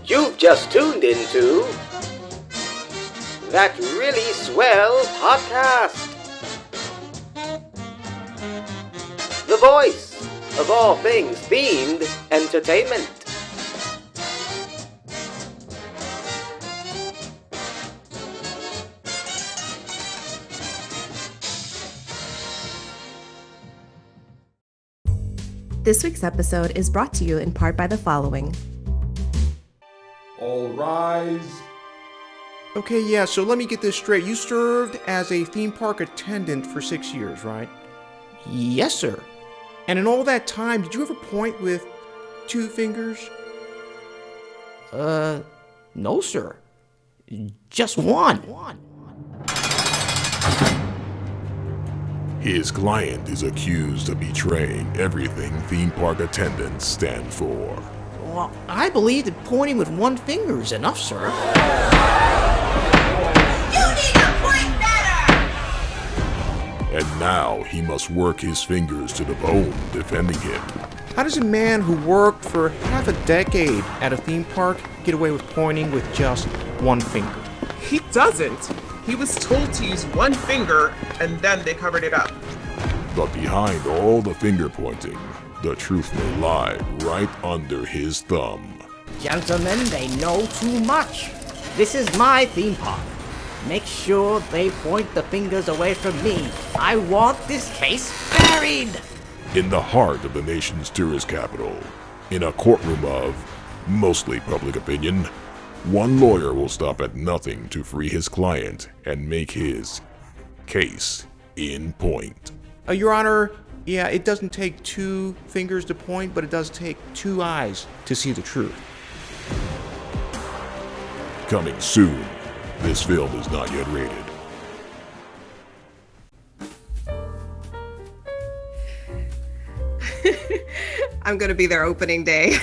You've just tuned into That Really Swell Podcast. The voice of all things themed entertainment. This week's episode is brought to you in part by the following. All rise. Okay, yeah, so let me get this straight. You served as a theme park attendant for 6 years, right? Yes, sir. And in all that time, did you ever point with 2 fingers? No, sir. Just one. His client is accused of betraying everything theme park attendants stand for. Well, I believe that pointing with one finger is enough, sir. You need to point better! And now he must work his fingers to the bone defending him. How does a man who worked for half a decade at a theme park get away with pointing with just one finger? He doesn't. He was told to use one finger, and then they covered it up. But behind all the finger pointing, the truth may lie right under his thumb. Gentlemen, they know too much. This is my theme park. Make sure they point the fingers away from me. I want this case buried. In the heart of the nation's tourist capital, in a courtroom of mostly public opinion, one lawyer will stop at nothing to free his client and make his case in point. Your Honor, yeah, it doesn't take 2 fingers to point, but it does take 2 eyes to see the truth. Coming soon, this film is not yet rated. I'm going to be there opening day.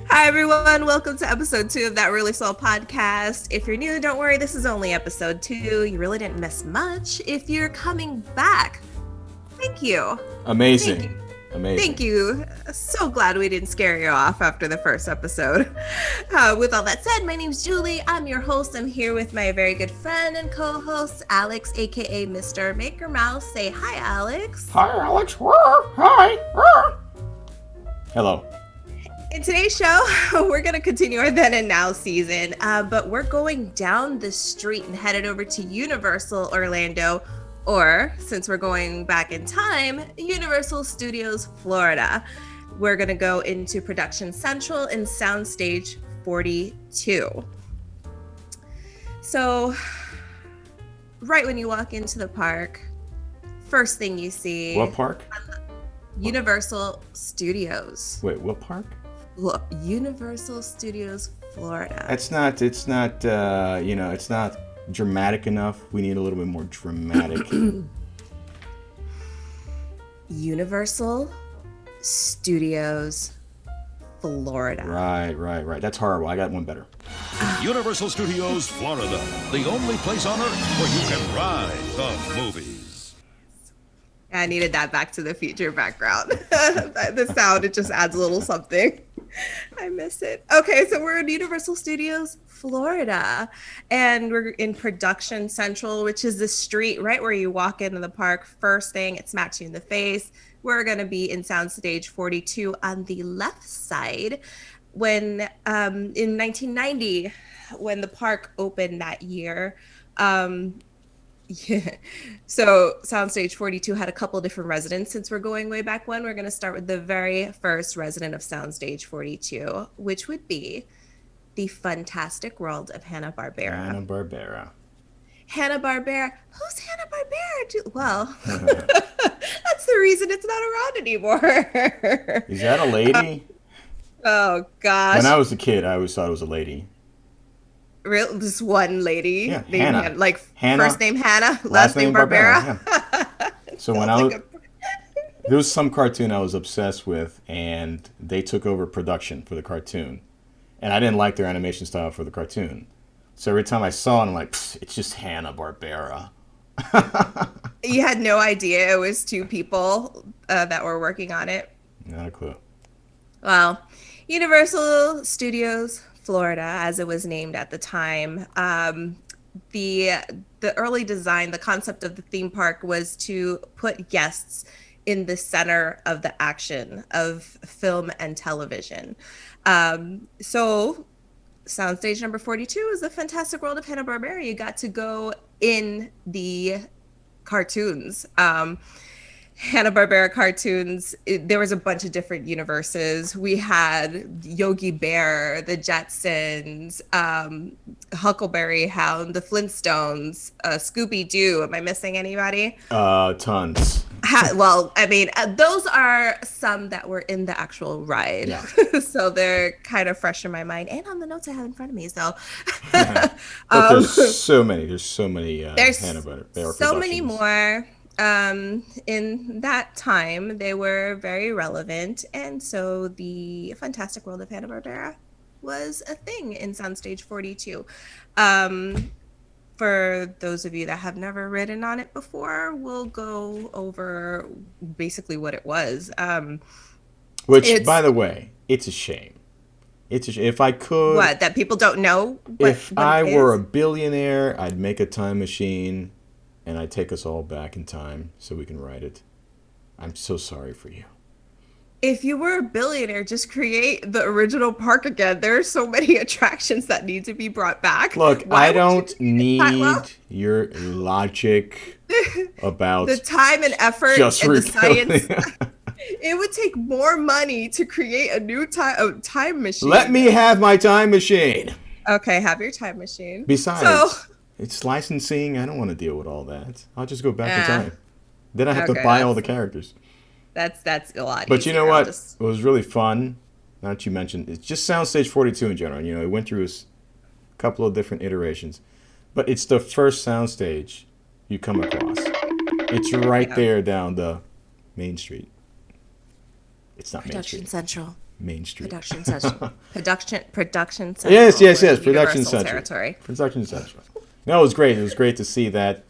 Hi, everyone. Welcome to episode 2 of That Really Swell Podcast. If you're new, don't worry. This is only episode 2. You really didn't miss much. If you're coming back, thank you. Amazing. Amazing. Thank you. So glad we didn't scare you off after the first episode. With all that said, my name's Julie. I'm your host. I'm here with my very good friend and co-host, Alex, aka Mr. Maker Mouse. Say hi, Alex. Hi, Alex. Hi. Hello. In today's show, we're going to continue our Then and Now season, but we're going down the street and headed over to Universal Orlando, or since we're going back in time, Universal Studios Florida. We're going to go into Production Central and Soundstage 42. So, right when you walk into the park, first thing you see... What park? Universal Studios. Wait, what park? Look, Universal Studios Florida. It's not dramatic enough. We need a little bit more dramatic. Universal Studios Florida. Right. That's horrible. I got one better. Universal Studios Florida, the only place on earth where you can ride the movies. I needed that Back to the Future background. The sound, it just adds a little something. I miss it. Okay, so we're in Universal Studios Florida, and we're in Production Central, which is the street right where you walk into the park. First thing, it smacks you in the face. We're going to be in Soundstage 42 on the left side. When in 1990, when the park opened that year, so Soundstage 42 had a couple different residents. Since we're going way back when, we're going to start with the very first resident of Soundstage 42, which would be the Funtastic World of Hanna-Barbera. Hanna-Barbera. Who's Hanna-Barbera? Well, that's the reason it's not around anymore. Is that a lady? Oh, gosh. When I was a kid, I always thought it was a lady. Real, this one lady, yeah, Hannah. Hannah. First name Hannah, last name Barbera. Yeah. So when there was some cartoon I was obsessed with, and they took over production for the cartoon, and I didn't like their animation style for the cartoon. So every time I saw it, I'm like, it's just Hanna-Barbera. You had no idea it was 2 people that were working on it? Not a clue. Well, Universal Studios Florida, as it was named at the time, the early design, the concept of the theme park was to put guests in the center of the action of film and television. So Soundstage number 42 is the Fantastic World of Hanna-Barbera. You got to go in the cartoons. Hanna-Barbera cartoons, there was a bunch of different universes. We had Yogi Bear, the Jetsons, Huckleberry Hound, the Flintstones, Scooby-Doo. Am I missing anybody? Tons. Well, I mean, those are some that were in the actual ride. Yeah. So they're kind of fresh in my mind and on the notes I have in front of me. So, But there's so many. There's so many there's Hanna-Barbera so many productions. more. In that time, they were very relevant. And so the Fantastic World of Hanna-Barbera was a thing in Soundstage 42. For those of you that have never ridden on it before, we'll go over basically what it was. Which, by the way, it's a shame. If I could... What, that people don't know? If I were a billionaire, I'd make a time machine and I'd take us all back in time so we can ride it. I'm so sorry for you. If you were a billionaire, just create the original park again. There are so many attractions that need to be brought back. Look, I don't need your logic about the time and effort just and the science. rebuilding. It would take more money to create a new time machine. Let me have my time machine. Okay, have your time machine. Besides, it's licensing. I don't want to deal with all that. I'll just go back in time. Then I have to buy all the characters. That's a lot. But easier. you know what? It was really fun. Now that you mentioned, it's just Soundstage 42 in general. You know, it went through a couple of different iterations, but it's the first soundstage you come across. It's right there down the Main Street. It's not Production Main Street. Central. Main Street. Production Central. Production Central. Yes. Production Central. Territory. Production Central. No, it was great. It was great to see that.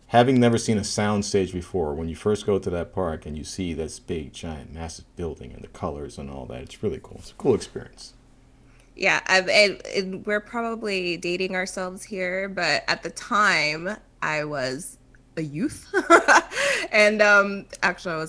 Having never seen a soundstage before, when you first go to that park and you see this big, giant, massive building and the colors and all that, it's really cool. It's a cool experience. Yeah, and we're probably dating ourselves here, but at the time, I was a youth, and actually,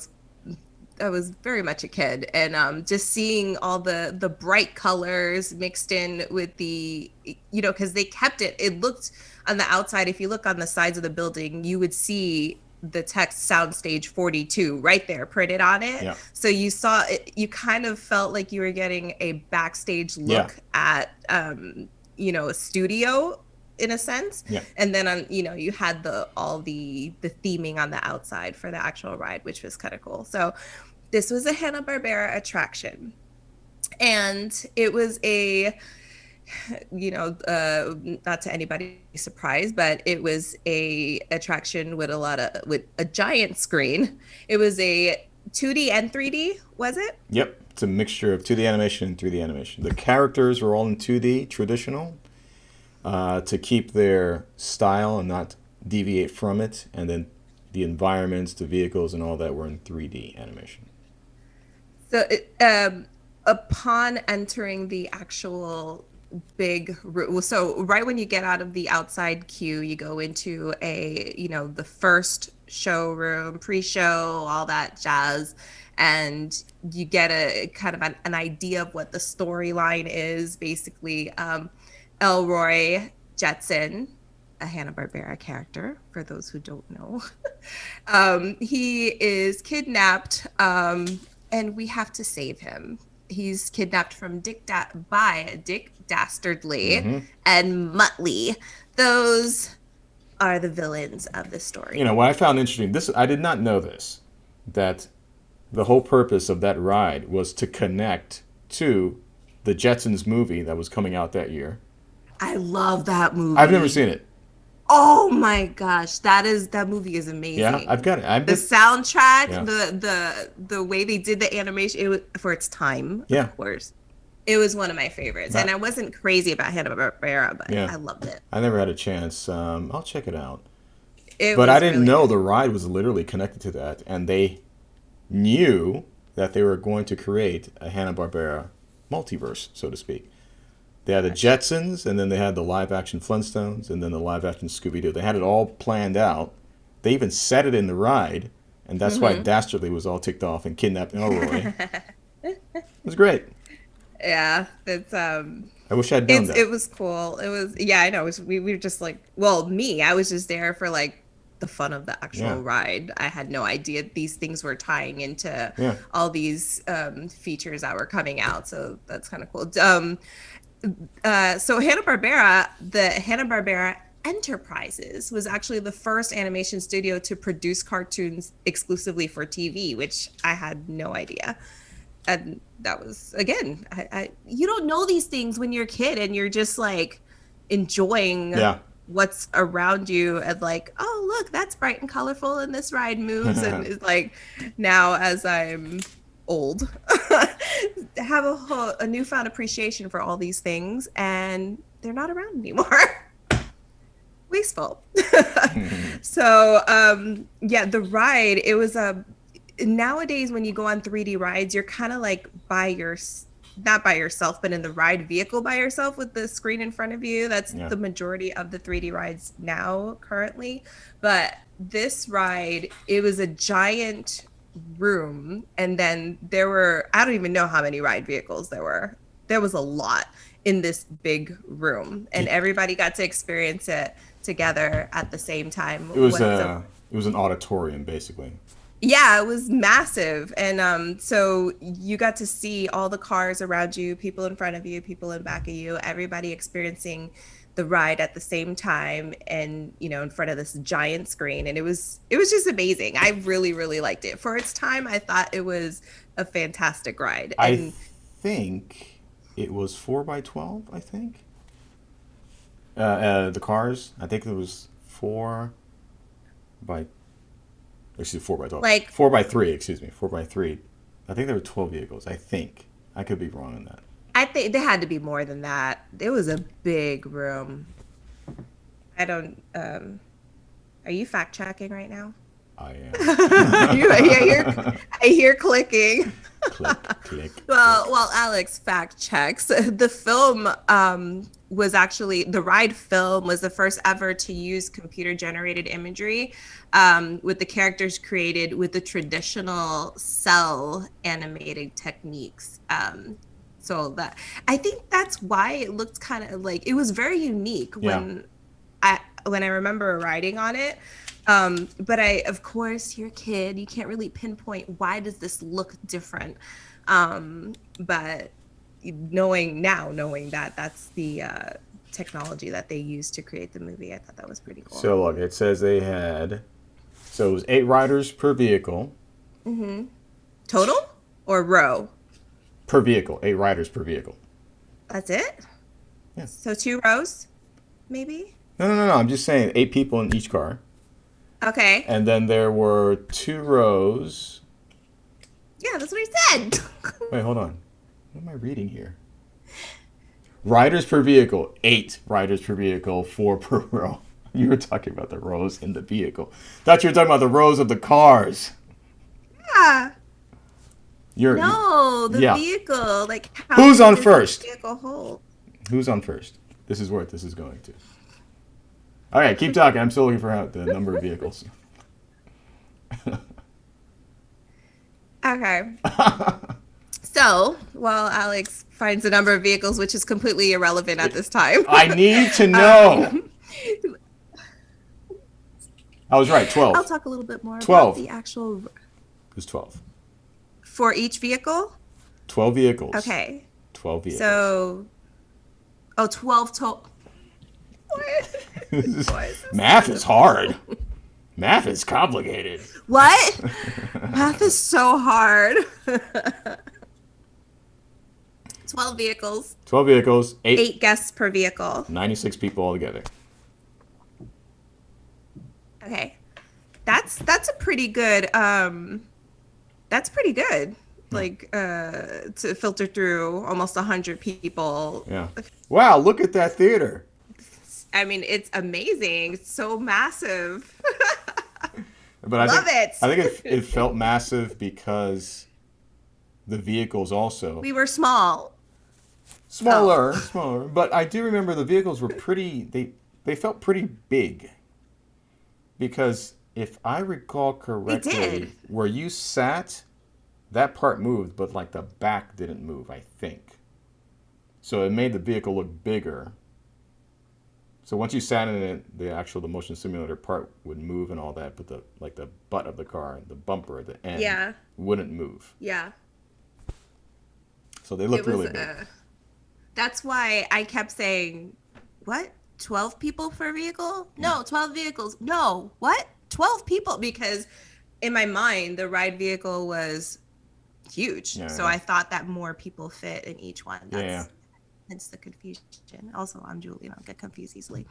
I was very much a kid, and just seeing all the bright colors mixed in with the, because they kept it. It looked on the outside. If you look on the sides of the building, you would see the text Soundstage 42 right there printed on it. Yeah. So you saw it, you kind of felt like you were getting a backstage look at, a studio in a sense. Yeah. And then on, you had all the theming on the outside for the actual ride, which was kind of cool. So this was a Hanna-Barbera attraction, and it was a, not to anybody's surprise, but it was a attraction with a giant screen. It was a 2D and 3D, was it? Yep. It's a mixture of 2D animation and 3D animation. The characters were all in 2D, traditional, to keep their style and not deviate from it. And then the environments, the vehicles, and all that were in 3D animation. So upon entering the actual so right when you get out of the outside queue, you go into the first showroom, pre-show, all that jazz, and you get a kind of an idea of what the storyline is. Basically, Elroy Jetson, a Hanna-Barbera character, for those who don't know, he is kidnapped, and we have to save him. He's kidnapped from by Dick Dastardly and Muttley. Those are the villains of the story. What I found interesting, I did not know this, that the whole purpose of that ride was to connect to the Jetsons movie that was coming out that year. I love that movie. I've never seen it. Oh my gosh, that movie is amazing. Yeah, I've got it. The soundtrack, the way they did the animation, it was for its time. Yeah, of course, it was one of my favorites. And I wasn't crazy about Hanna-Barbera, but I loved it. I never had a chance. I'll check it out. But I didn't know the ride was literally connected to that, and they knew that they were going to create a Hanna-Barbera multiverse, so to speak. They had the Jetsons, and then they had the live-action Flintstones, and then the live-action Scooby-Doo. They had it all planned out. They even set it in the ride, and that's why Dastardly was all ticked off and kidnapped Elroy. It was great. Yeah, it's I wish I'd known that. It was cool. It was, yeah, I know. We were just like, well, I was just there for like the fun of the actual ride. I had no idea these things were tying into all these features that were coming out. So that's kind of cool. So Hanna-Barbera, the Hanna-Barbera Enterprises was actually the first animation studio to produce cartoons exclusively for TV, which I had no idea. And that was, again, you don't know these things when you're a kid and you're just like enjoying what's around you and like, oh, look, that's bright and colorful and this ride moves. And it's like, now as I'm old, have a newfound appreciation for all these things, and they're not around anymore. Wasteful. So the ride, it was nowadays when you go on 3D rides, you're kind of like not by yourself, but in the ride vehicle by yourself with the screen in front of you. That's the majority of the 3D rides now currently. But this ride, it was a giant room, and then there were, I don't even know how many ride vehicles there were. There was a lot in this big room, and everybody got to experience it together at the same time. It was an auditorium, basically. Yeah, it was massive. And so you got to see all the cars around you, people in front of you, people in back of you, everybody experiencing the ride at the same time, and in front of this giant screen. And it was just amazing. I really, really liked it. For its time, I thought it was a fantastic ride. And I think it was 4x12, I think. The cars, I think it was 4x12. Like 4x3, excuse me. 4x3. I think there were 12 vehicles, I think. I could be wrong on that. I think there had to be more than that. It was a big room. I don't are you fact checking right now? I am. I hear clicking. Click. Well, while Alex fact checks, the film was actually, the ride film was the first ever to use computer generated imagery with the characters created with the traditional cell animated techniques. So that, I think that's why it looked kind of like, it was very unique when I remember riding on it. But of course, you're a kid, you can't really pinpoint why does this look different. But knowing that that's the technology that they used to create the movie, I thought that was pretty cool. So look, it says they had, so it was 8 riders per vehicle. Mm-hmm. Total or row? Per vehicle, 8 riders per vehicle. That's it? Yeah. So 2 rows, maybe? No. I'm just saying 8 people in each car. Okay. And then there were 2 rows. Yeah, that's what he said. Wait, hold on. What am I reading here? Riders per vehicle. 8 riders per vehicle, 4 per row. You were talking about the rows in the vehicle. Thought you were talking about the rows of the cars. Yeah. The vehicle. Like, how who's on first? Vehicle hold? Who's on first? This is where this is going to. All right, keep talking. I'm still looking for the number of vehicles. Okay. So, while Alex finds the number of vehicles, which is completely irrelevant at this time. I need to know. I was right, 12. I'll talk a little bit more 12. about the actual... It was 12. For each vehicle? 12 vehicles. Okay. 12 vehicles. So... 12 total. Math is hard. Math is complicated. What? Math is so hard. 12 vehicles. 12 vehicles. 8 guests per vehicle. 96 people altogether. Okay. That's a pretty good that's pretty good. Like to filter through almost 100 people. Yeah. Wow, look at that theater. I mean, it's amazing. It's so massive. But Love it. I think it felt massive because the vehicles also. We were small. Smaller. But I do remember the vehicles were pretty, they felt pretty big. Because if I recall correctly, where you sat, that part moved, but like the back didn't move, I think. So it made the vehicle look bigger. So once you sat in it, the motion simulator part would move and all that, but the butt of the car, the bumper at the end, wouldn't move. Yeah. So they looked really big. That's why I kept saying, what? 12 people per vehicle? No, 12 vehicles. No, what? 12 people? Because in my mind, the ride vehicle was huge. Yeah, so I thought that more people fit in each one. Hence the confusion. Also, I'm Julie. I don't get confused easily.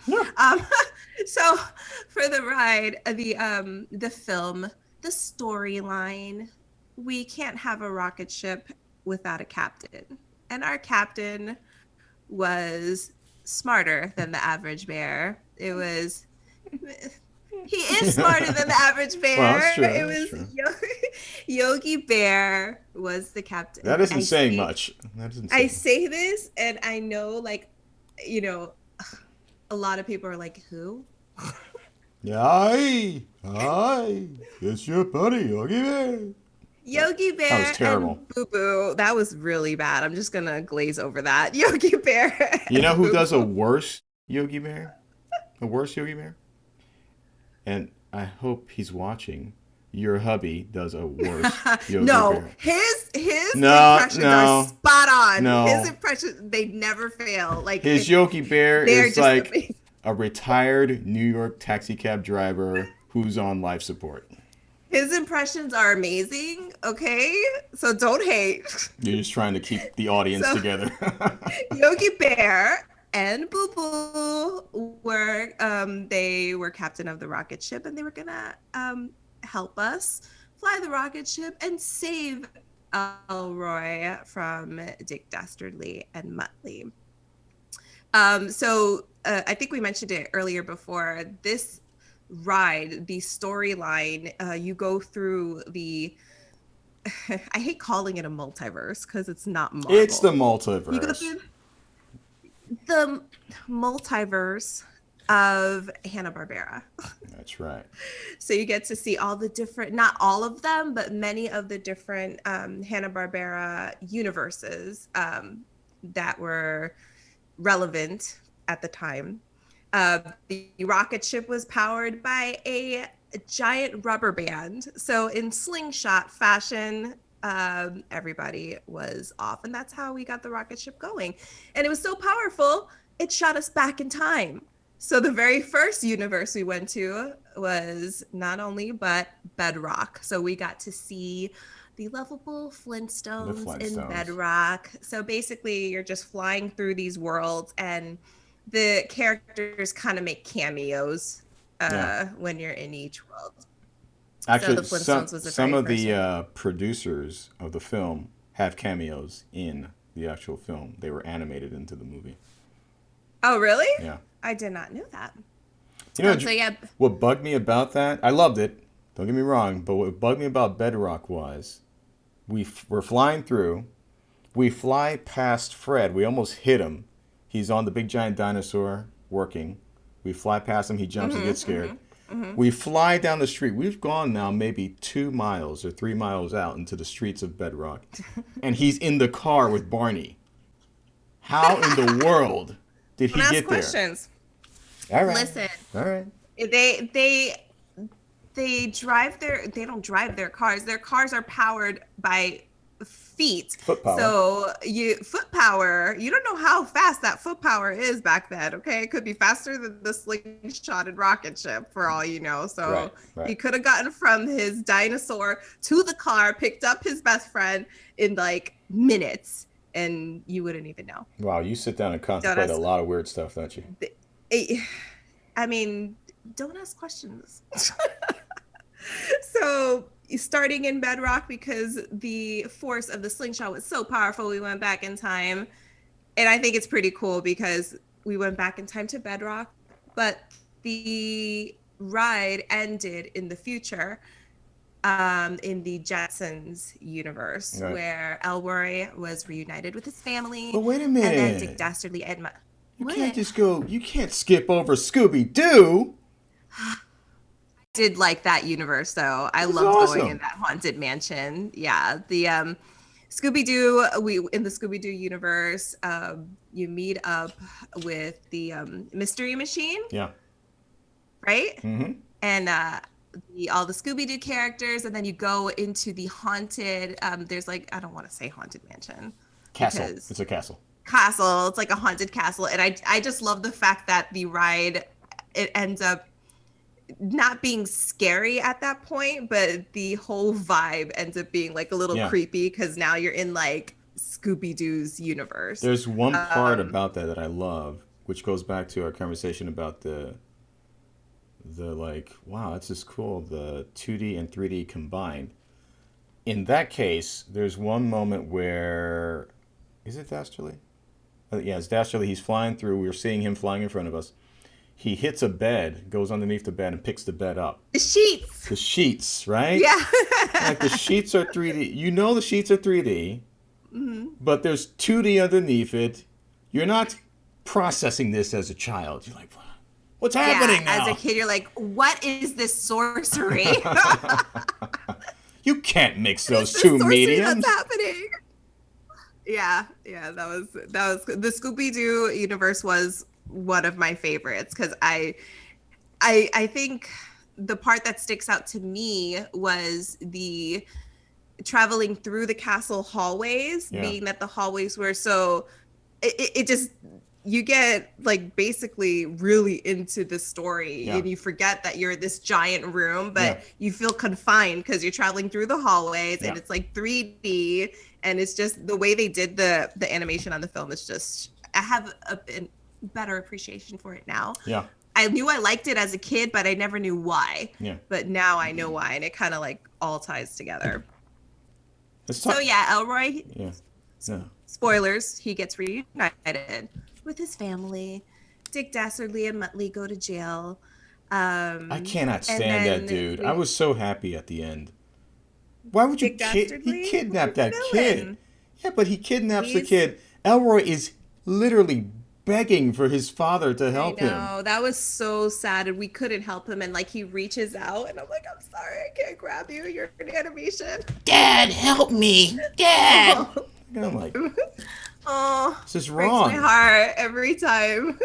So for the ride, the film, the storyline, we can't have a rocket ship without a captain. And our captain was smarter than the average bear. He is smarter than the average bear. Well, that's true. It was Yogi Bear was the captain. That isn't saying much. I say this, and I know, like, you know, a lot of people are like, who? Hi, it's your buddy, Yogi Bear. Yogi Bear that was terrible. And Boo Boo. That was really bad. I'm just gonna glaze over that. Yogi Bear. You know who does a worse Yogi Bear? A worse Yogi Bear? And I hope he's watching. Your hubby does a worse Yogi Bear. His impressions are spot on. No. His impressions, they never fail. Like his Yogi Bear is like amazing. A retired New York taxi cab driver who's on life support. His impressions are amazing, okay? So don't hate. You're just trying to keep the audience together. Yogi Bear and Boo Boo they were captain of the rocket ship, and they were gonna help us fly the rocket ship and save Elroy from Dick Dastardly and Muttley. So I think we mentioned it earlier before. This ride, the storyline, you go through the I hate calling it a multiverse because it's not Marvel. It's the multiverse. You go through the multiverse of Hanna-Barbera. That's right. So you get to see all the different, not all of them, but many of the different Hanna-Barbera universes that were relevant at the time. The rocket ship was powered by a giant rubber band. So in slingshot fashion, everybody was off. And that's how we got the rocket ship going. And it was so powerful, it shot us back in time. So the very first universe we went to was not only but Bedrock. So we got to see the lovable Flintstones in Bedrock. So basically you're just flying through these worlds, and the characters kind of make cameos when you're in each world. Actually, so some of the producers of the film have cameos in the actual film. They were animated into the movie. Oh, really? Yeah. I did not know that. You know, what bugged me about that? I loved it. Don't get me wrong. But what bugged me about Bedrock was we're flying through. We fly past Fred. We almost hit him. He's on the big giant dinosaur working. We fly past him. He jumps and gets scared. We fly down the street. We've gone now maybe 2 miles or 3 miles out into the streets of Bedrock. And he's in the car with Barney. How in the world did he get there? Questions. All right. Listen. All right. They don't drive their cars. Their cars are powered by feet. Foot power. So foot power, you don't know how fast that foot power is back then, okay? It could be faster than the slingshotted rocket ship for all you know. So right. He could have gotten from his dinosaur to the car, picked up his best friend in like minutes, and you wouldn't even know. Wow, you sit down and contemplate a lot of weird stuff, don't you? I mean, don't ask questions. So starting in Bedrock, because the force of the slingshot was so powerful, we went back in time. And I think it's pretty cool because we went back in time to Bedrock, but the ride ended in the future. in the Jetsons universe, Right. where Elroy was reunited with his family. But wait a And then minute. Dick Dastardly and You What? can't just go. You can't skip over Scooby-Doo. Did like that universe though. I That's loved awesome. going in that haunted mansion. Yeah, the Scooby-Doo. In the Scooby-Doo universe, you meet up with the Mystery Machine, Yeah. right? Mm-hmm. And all the Scooby-Doo characters, and then you go into the haunted. There's like, I don't want to say haunted mansion. Castle. because- It's a castle. Castle. It's like a haunted castle, and I just love the fact that the ride, it ends up not being scary at that point, but the whole vibe ends up being like a little Yeah. creepy because now you're in like Scooby-Doo's universe. There's one part about that I love, which goes back to our conversation about the like, wow, that's just cool, the 2D and 3D combined. In that case, there's one moment where, is it Dastardly? Yeah, it's Dastardly. He's flying through. We're seeing him flying in front of us. He hits a bed, goes underneath the bed, and picks the bed up. The sheets. The sheets, right? Yeah. Like the sheets are 3D. You know the sheets are 3D, but there's 2D underneath it. You're not processing this as a child. You're like, what's happening now? As a kid, you're like, what is this sorcery? You can't mix those This two sorcery mediums. that's happening. Yeah, that was the Scooby-Doo universe was one of my favorites because I think the part that sticks out to me was the traveling through the castle hallways, Yeah. being that the hallways were so it just, you get like basically really into the story Yeah. and you forget that you're in this giant room, but Yeah. you feel confined because you're traveling through the hallways and Yeah. it's like 3D, and it's just the way they did the animation on the film is just, I have a better appreciation for it now. Yeah, I knew I liked it as a kid, but I never knew why. yeah. But now I know why, and it kind of like all ties together. Let's talk. So yeah, Elroy, Yeah. No. spoilers, he gets reunited with his family. Dick Dastardly and Muttley go to jail. I cannot and stand that then dude. I was so happy at the end. Why would you Dick Dastardly? he kidnapped that What a kid? villain. Yeah, but he kidnaps the He's- kid. Elroy is literally begging for his father to help him. No, that was so sad, and we couldn't help him. And like he reaches out, and I'm like, I'm sorry, I can't grab you. You're in animation. Dad, help me. Dad. And I'm like, Oh, this is breaks wrong. my heart every time.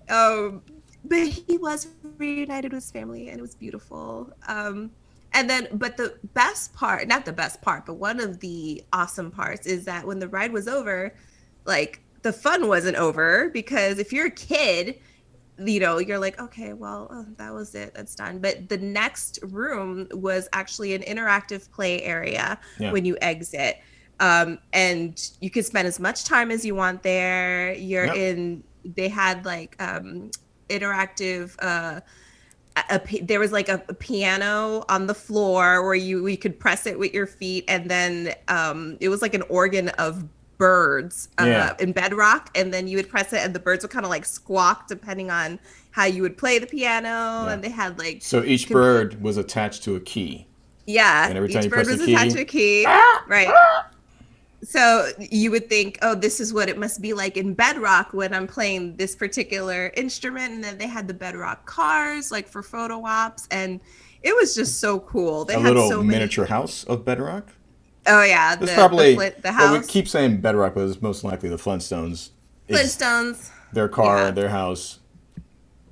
But he was reunited with his family, and it was beautiful. And then, but the best part, not the best part, but one of the awesome parts is that when the ride was over, like the fun wasn't over, because if you're a kid, you know, you're like, okay, well, that was it, that's done. But the next room was actually an interactive play area Yeah. when you exit. And you can spend as much time as you want there. You're Yep. in, they had like interactive, there was like a piano on the floor where we could press it with your feet, and then it was like an organ of birds Yeah. in bedrock, and then you would press it and the birds would kind of like squawk depending on how you would play the piano. And they had like, So each bird was attached to a key. yeah, And every time each you bird press was the attached key- to a key, right? So you would think, oh, this is what it must be like in bedrock when I'm playing this particular instrument. And then they had the bedrock cars like for photo ops, and it was just so cool. They A had little so many. miniature house of bedrock. Oh yeah, It's probably the Well, house, we keep saying bedrock, but it's most likely the Flintstones. It's Flintstones, their car, Yeah. their house.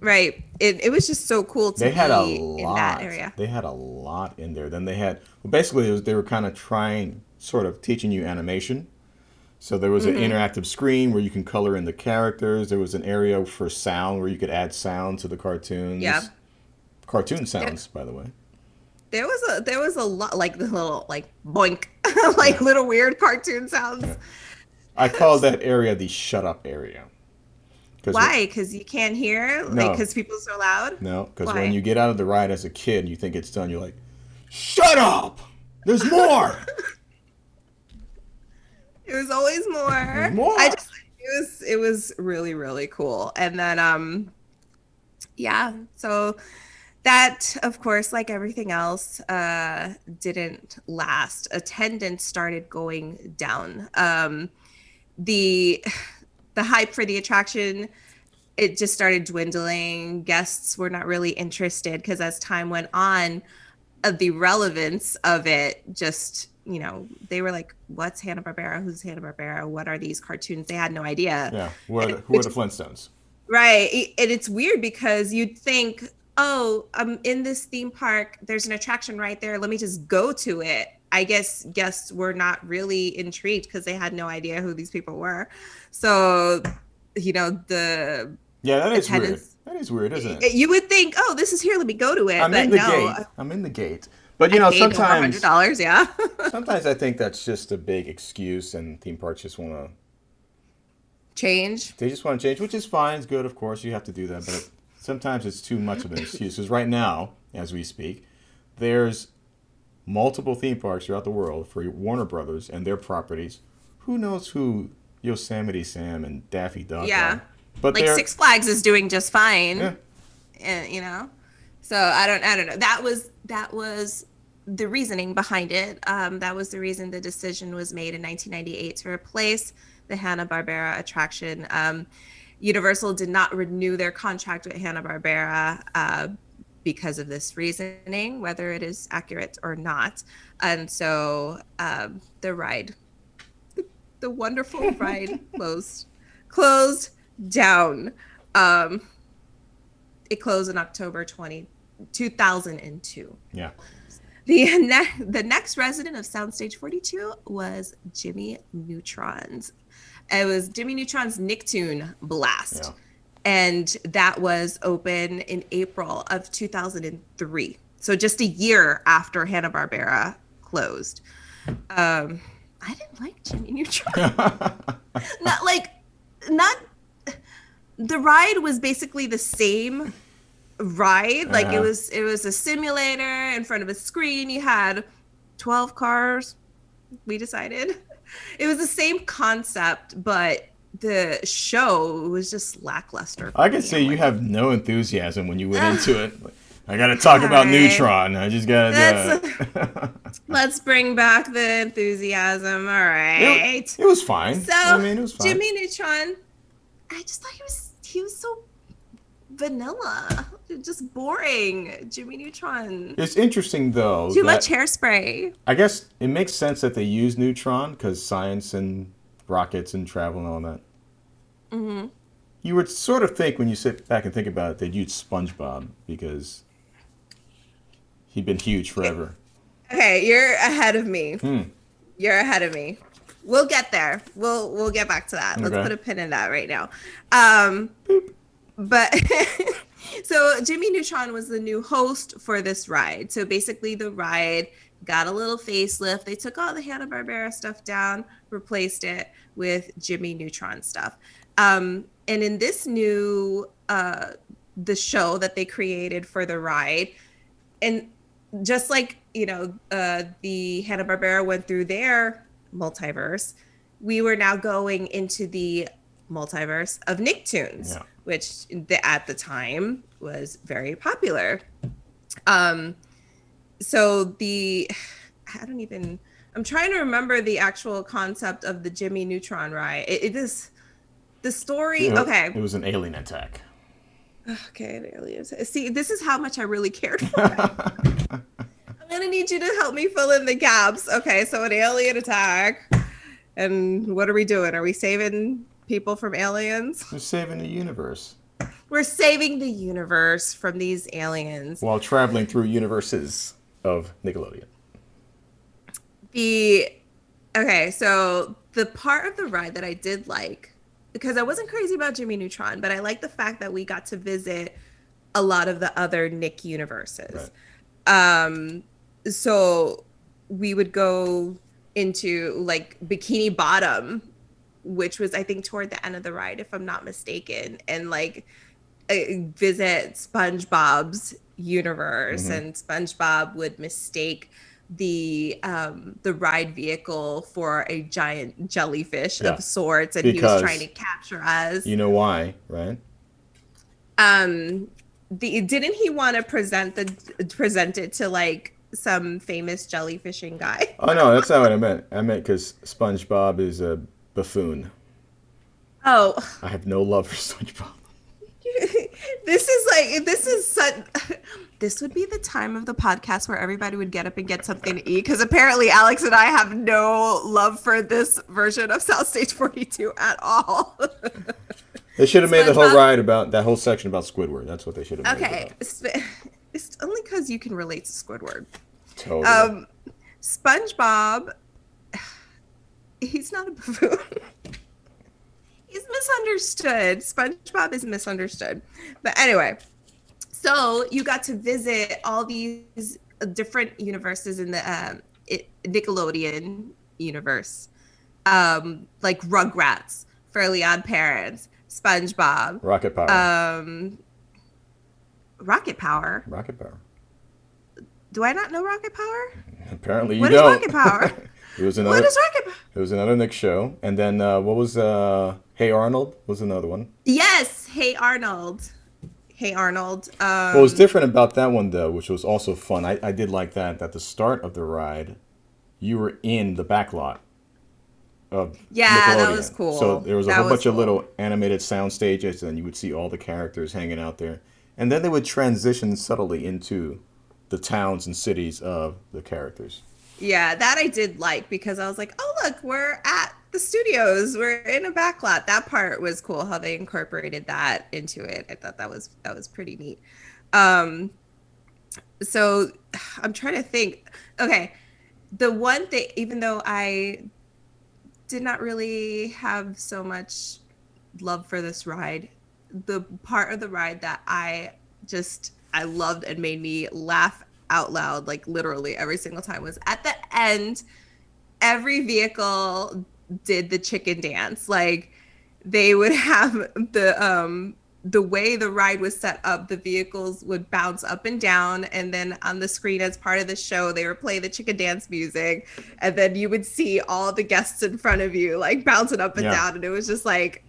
right? It was just so cool to They had a be in that area. lot. They had a lot in there. Then they had, well, basically, they were kind of trying, sort of teaching you animation. So there was an Mm-hmm. interactive screen where you can color in the characters. There was an area for sound where you could add sound to the cartoons. Yeah. Cartoon sounds, by the way. There was a lot, like the little like boink, like little weird cartoon sounds. I call that area the shut up area. 'Cause Why? Because you can't hear? No. Like, because people are so loud? No, because Why? when you get out of the ride as a kid and you think it's done, you're like, shut up! There's more! It was always more. There's more. It was really, really cool. And then yeah, so That, of course, like everything else, didn't last. Attendance started going down. The hype for the attraction, it just started dwindling. Guests were not really interested because as time went on, the relevance of it just, they were like, what's Hanna-Barbera? Who's Hanna-Barbera? What are these cartoons? They had no idea. Yeah, who are the Flintstones? Right. And it's weird because you'd think, oh, I'm in this theme park. There's an attraction right there. Let me just go to it. I guess guests were not really intrigued because they had no idea who these people were. So, the that is weird. attendance. That is weird, isn't it? You would think, oh, this is here. Let me go to it. I'm in the gate. But I paid sometimes $100. Yeah. sometimes I think that's just a big excuse, and theme parks just want to change. They just want to change, which is fine. It's good, of course. You have to do that, but sometimes it's too much of an excuse. Because right now, as we speak, there's multiple theme parks throughout the world for Warner Brothers and their properties. Who knows who Yosemite Sam and Daffy Duck are? But like Six Flags is doing just fine. Yeah. And, so I don't know. That was the reasoning behind it. That was the reason the decision was made in 1998 to replace the Hanna-Barbera attraction. Universal did not renew their contract with Hanna-Barbera because of this reasoning, whether it is accurate or not. And so the ride, the wonderful ride closed down. It closed in October 2002. Yeah. The next resident of Soundstage 42 was Jimmy Neutron's. It was Jimmy Neutron's Nicktoon Blast. Yeah. And that was open in April of 2003. So just a year after Hanna-Barbera closed. I didn't like Jimmy Neutron. The ride was basically the same ride. Like it was a simulator in front of a screen. You had 12 cars, we decided. It was the same concept, but the show was just lackluster. I can see you have no enthusiasm when you went into it. I got to talk about Neutron. I just got to do it. Let's bring back the enthusiasm. All right. It was fine. So, it was fine. Jimmy Neutron, I just thought he was so vanilla, just boring. Jimmy Neutron. It's interesting though. Too much hairspray. I guess it makes sense that they use Neutron because science and rockets and travel and all that. Mm-hmm. You would sort of think when you sit back and think about it, they'd use SpongeBob because he'd been huge forever. Okay, you're ahead of me. You're ahead of me. We'll get there. We'll get back to that. Let's put a pin in that right now. But so Jimmy Neutron was the new host for this ride. So basically the ride got a little facelift. They took all the Hanna-Barbera stuff down, replaced it with Jimmy Neutron stuff. And in this new, the show that they created for the ride, and just like, the Hanna-Barbera went through their multiverse, we were now going into the multiverse of Nicktoons, which at the time was very popular. So I'm trying to remember the actual concept of the Jimmy Neutron ride. It is the story. Okay. It was an alien attack. Okay, an alien attack. See, this is how much I really cared for it. I'm going to need you to help me fill in the gaps. Okay, so an alien attack. And what are we doing? Are we saving people from aliens? We're saving the universe. We're saving the universe from these aliens. While traveling through universes of Nickelodeon. Okay, so the part of the ride that I did like, because I wasn't crazy about Jimmy Neutron, but I like the fact that we got to visit a lot of the other Nick universes. Right. So we would go into like Bikini Bottom, which was I think toward the end of the ride, if I'm not mistaken, and like visit SpongeBob's universe, and SpongeBob would mistake the ride vehicle for a giant jellyfish of sorts, and because he was trying to capture us. You know why, right? didn't he want to present it to like some famous jellyfishing guy? Oh no, that's not what I meant. I meant because SpongeBob is a buffoon. Oh, I have no love for SpongeBob. This would be the time of the podcast where everybody would get up and get something to eat, because apparently Alex and I have no love for this version of Soundstage 42 at all. They should have made the whole ride about that whole section about Squidward. That's what they should have made. Okay, it's only because you can relate to Squidward. Totally. SpongeBob, he's not a buffoon. He's misunderstood. SpongeBob is misunderstood. But anyway, so you got to visit all these different universes in the Nickelodeon universe, like Rugrats, Fairly Odd Parents, SpongeBob, Rocket Power. Rocket Power. Rocket Power. Do I not know Rocket Power? Apparently you What don't. is Rocket Power? What is Rocket Power? It was another Nick show. And then what was Hey Arnold was another one. Yes, Hey Arnold. Hey Arnold. What was different about that one though, which was also fun, I did like that at the start of the ride, you were in the back lot of Nickelodeon. That was cool. So there was a whole bunch of little animated sound stages, and you would see all the characters hanging out there. And then they would transition subtly into the towns and cities of the characters. Yeah, that I did like, because I was like, oh, look, we're at the studios. We're in a backlot. That part was cool, how they incorporated that into it. I thought that was pretty neat. So I'm trying to think. Okay, the one thing, even though I did not really have so much love for this ride, the part of the ride that I loved and made me laugh out loud, like literally every single time, was at the end. Every vehicle did the chicken dance. Like, they would have the way the ride was set up, the vehicles would bounce up and down, and then on the screen as part of the show they would play the chicken dance music, and then you would see all the guests in front of you like bouncing up and down, and it was just like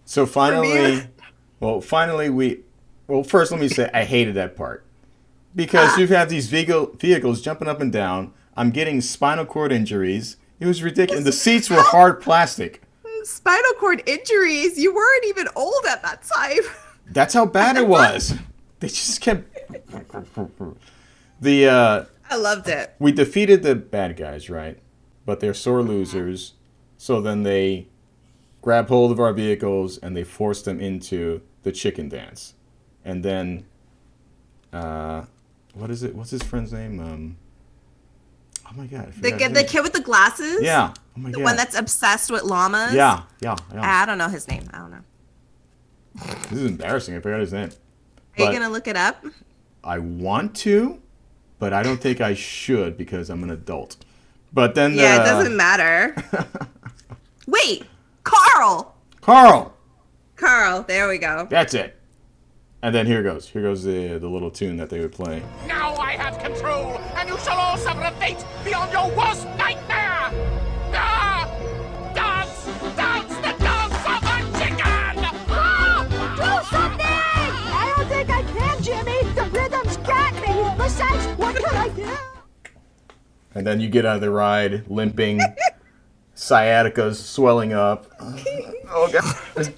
so finally first let me say I hated that part. Because you have these vehicles jumping up and down. I'm getting spinal cord injuries. It was ridiculous. The seats were hard plastic. Spinal cord injuries? You weren't even old at that time. That's how bad it was. They just kept... I loved it. We defeated the bad guys, right? But they're sore losers. So then they grab hold of our vehicles and they force them into the chicken dance. And then... what is it? What's his friend's name? Oh my god! The kid with the glasses? Yeah. Oh my god. The one that's obsessed with llamas? Yeah. I don't know his name. I don't know. This is embarrassing. I forgot his name. Are you gonna look it up? I want to, but I don't think I should because I'm an adult. But then it doesn't matter. Wait, Carl. There we go. That's it. And then here goes the little tune that they would play. Now I have control, and you shall all suffer a fate beyond your worst nightmare! Dance the dance of a chicken! Do something! I don't think I can, Jimmy! The rhythm's got me! Besides, what can I do? And then you get out of the ride, limping, sciatica's swelling up. Oh, God.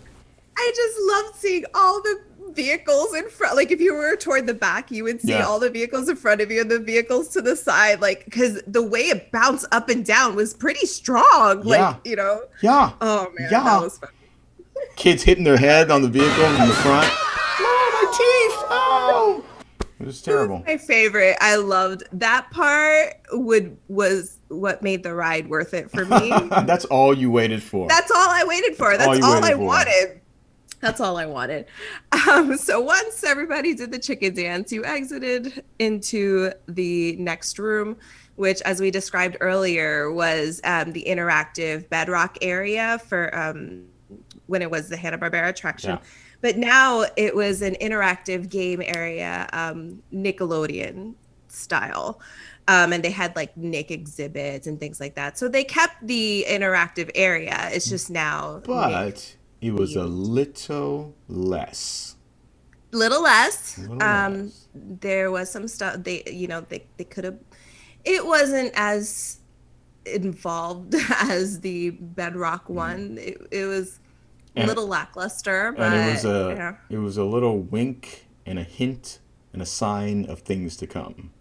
I just loved seeing all the vehicles in front. Like, if you were toward the back, you would see all the vehicles in front of you and the vehicles to the side, like, because the way it bounced up and down was pretty strong. Like, you know. Yeah. Oh man, that was funny. Kids hitting their head on the vehicle in the front. Oh, my teeth! Oh, it was terrible. It was my favorite. I loved that part. Was what made the ride worth it for me. That's all you waited for. That's all I waited for. That's all I wanted. That's all I wanted. So once everybody did the chicken dance, you exited into the next room, which, as we described earlier, was the interactive Bedrock area for when it was the Hanna-Barbera attraction. Yeah. But now it was an interactive game area, Nickelodeon style. And they had like Nick exhibits and things like that. So they kept the interactive area. It's just now. But it was a little less. Little less. Little less. There was some stuff they could have. It wasn't as involved as the Bedrock one. It was a little lackluster, but it was a little wink and a hint and a sign of things to come.